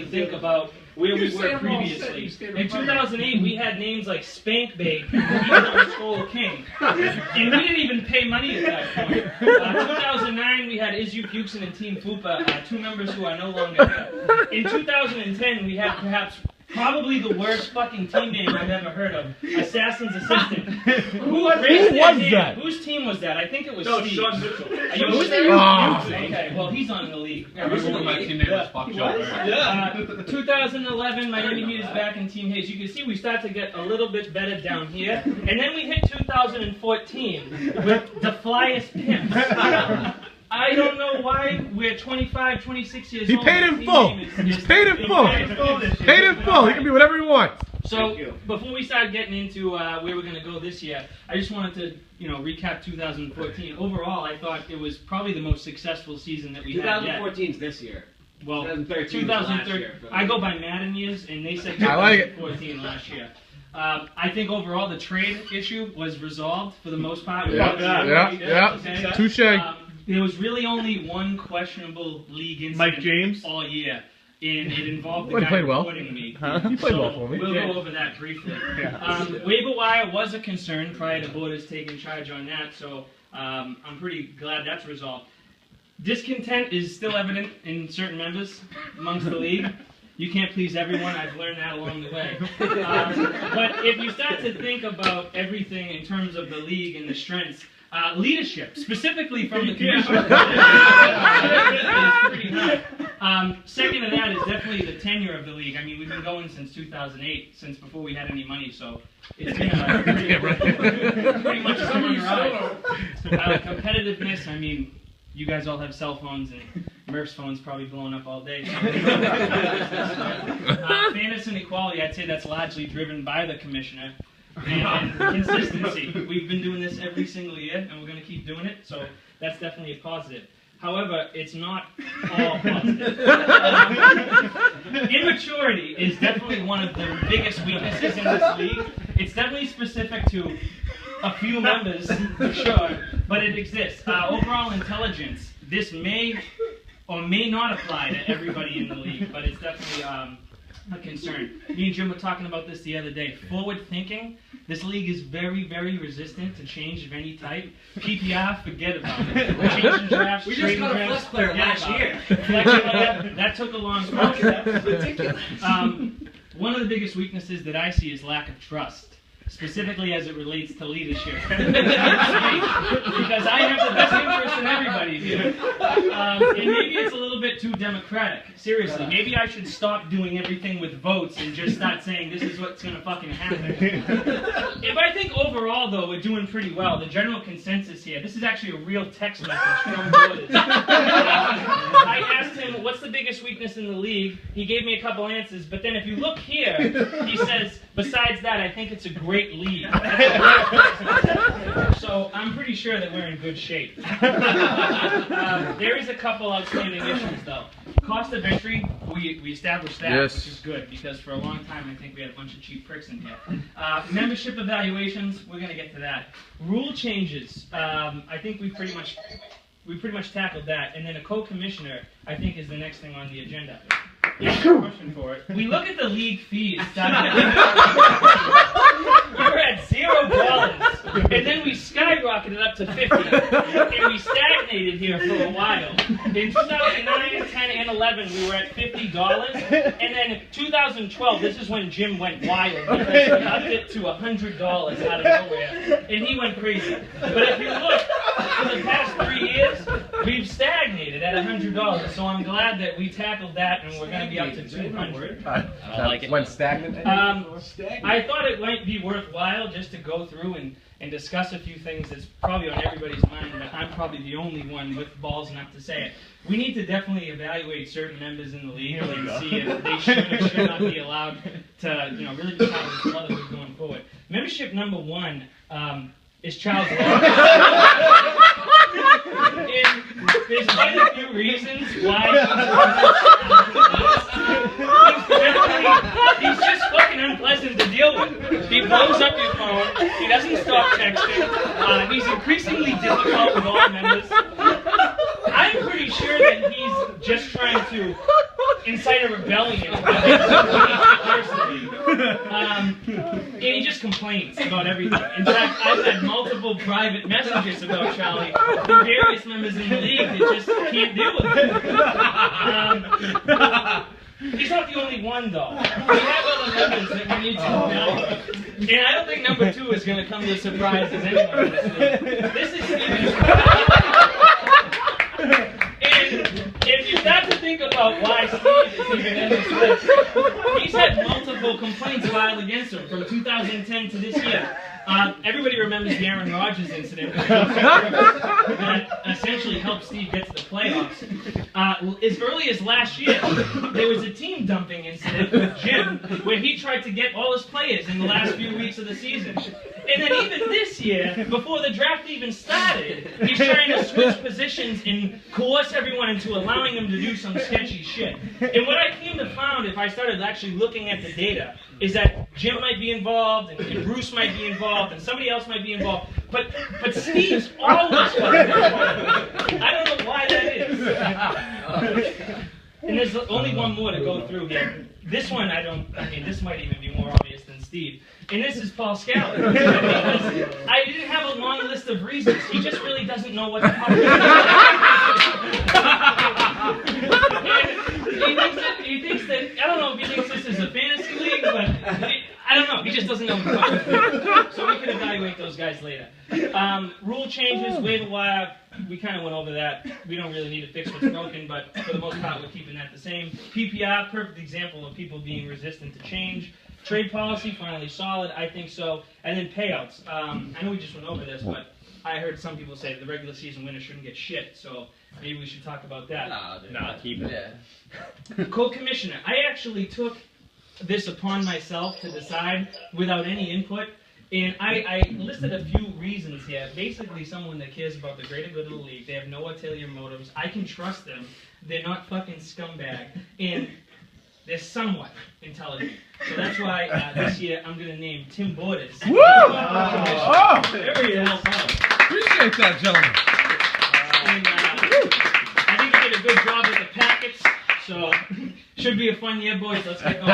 think about where we were previously. In 2008, we had names like Spank Bait and Skull King. And we didn't even pay money at that point. 2009, we had Izu Fuchsen and Team Fupa, two members who are no longer here. In 2010, we had perhaps probably the worst fucking team name I've ever heard of. Assassin's Assistant. Who was that? Whose team was that? I think it was Steve. Sean Mitchell. Okay, well, he's on in the league. I remember my team name was Fuck Joe. 2011, Miami Heat is back in Team Hayes. You can see we start to get a little bit better down here. And then we hit 2014 with the Flyest Pimps. I don't know why we're 25, 26 years old. He paid in full. He's paid in full. Paid in full. He can be whatever he wants. So before we start getting into where we're going to go this year, I just wanted to, recap 2014. Overall, I thought it was probably the most successful season that we had yet. 2014's this year. Well, 2013 was last year. I go by Madden years, and they said I like it. 2014 last year. I think overall the trade issue was resolved for the most part. Yeah. Touche. There was really only one questionable league incident Mike James? all year, and it involved the He guy played well. reporting me. He played well for me. We'll go over that briefly. Waiver wire was a concern prior to Borders taking charge on that, so I'm pretty glad that's resolved. Discontent is still evident in certain members amongst the league. You can't please everyone. I've learned that along the way. But if you start to think about everything in terms of the league and the strengths, leadership, specifically from the commission, is pretty high. Second to that is definitely the tenure of the league. I mean, we've been going since 2008, since before we had any money, so it's been pretty much a summer ride. Competitiveness, I mean, you guys all have cell phones, and Murph's phone's probably blowing up all day. So. Fairness and equality, I'd say that's largely driven by the commissioner. And consistency. We've been doing this every single year, and we're going to keep doing it, so that's definitely a positive. However, it's not all positive. Immaturity is definitely one of the biggest weaknesses in this league. It's definitely specific to a few members, for sure, but it exists. Overall intelligence, this may or may not apply to everybody in the league, but it's definitely a concern. Me and Jim were talking about this the other day. Forward thinking, this league is very, very resistant to change of any type. PPR, forget about it. Changing drafts, We just got a flex player last year. That took a long process. That's ridiculous. One of the biggest weaknesses that I see is lack of trust. Specifically as it relates to leadership. Because I have the best interest in everybody here. And maybe it's a little bit too democratic. Seriously, maybe I should stop doing everything with votes and just start saying this is what's going to fucking happen. If I think overall, though, we're doing pretty well, the general consensus here, this is actually a real text message from Borders. I asked him, what's the biggest weakness in the league? He gave me a couple answers, but then if you look here, he says, besides that, I think it's a great league. So I'm pretty sure that we're in good shape. There is a couple outstanding issues, though. Cost of entry, we established that, which is good, because for a long time I think we had a bunch of cheap pricks in here. Membership evaluations, we're going to get to that. Rule changes, I think we pretty much tackled that. And then a co-commissioner, I think, is the next thing on the agenda. Yeah, question for it. We look at the league fees. We were at $0, and then we skyrocketed up to $50, and we stagnated here for a while. In 2009, 10, and 11, we were at $50, and then 2012, this is when Jim went wild, because he upped it to $100 out of nowhere, and he went crazy. But if you look, for the past 3 years, we've stagnated at $100, so I'm glad that we tackled that, and we're going to be up to $200. I like it. Went stagnant. I thought it might be worthwhile just to go through and discuss a few things that's probably on everybody's mind, but I'm probably the only one with balls enough to say it. We need to definitely evaluate certain members in the league and see if they should or should not be allowed to, really be part of this brotherhood going forward. Membership number 1 is child law. There's quite a few reasons why he's just fucking unpleasant to deal with. He blows up your phone, he doesn't stop texting, he's increasingly difficult with all members. I'm pretty sure that he's just trying to incite a rebellion. Personally. And he just complains about everything. In fact, I've had multiple private messages about Charlie from various members in the league that just can't deal with it. He's not the only one, though. We have other members that we need to evaluate. And I don't think number 2 is going to come as a surprise as anyone in this league. This is Steven's. And if you start to think about why Steve is even in this list, he's had multiple complaints filed against him from 2010 to this year. Everybody remembers the Aaron Rodgers incident that essentially helped Steve get to the playoffs. As early as last year, there was a team dumping incident with Jim where he tried to get all his players in the last few weeks of the season. And then even this year, before the draft even started, he's trying to switch positions and coerce everyone into allowing him to do some sketchy shit. And what I came to find, if I started actually looking at the data, is that Jim might be involved, and Bruce might be involved, and somebody else might be involved, but Steve's always fucking involved. I don't know why that is. And there's only one more to go through here. This one, this might even be more obvious than Steve. And this is Paul Scally. I didn't have a long list of reasons. He just really doesn't know what the fuck he thinks that, I don't know if he thinks this is a fantasy league, but I don't know. He just doesn't know what the fuck he's doing. So we can evaluate those guys later. Rule changes, waiver wire. We kind of went over that. We don't really need to fix what's broken, but for the most part, we're keeping that the same. PPR, perfect example of people being resistant to change. Trade policy, finally solid. I think so. And then payouts. I know we just went over this, but I heard some people say the regular season winner shouldn't get shit, so maybe we should talk about that. Nah, keep it. Yeah. Co-commissioner. I actually took this upon myself to decide without any input. And I listed a few reasons here. Basically, someone that cares about the greater good of the league. They have no ulterior motives. I can trust them. They're not fucking scumbag. And they're somewhat intelligent. So that's why this year I'm going to name Tim Borders. Woo! Oh! There he is. Appreciate that, gentlemen. And, I think he did a good job with the packets. So, should be a fun year, boys. Let's get going.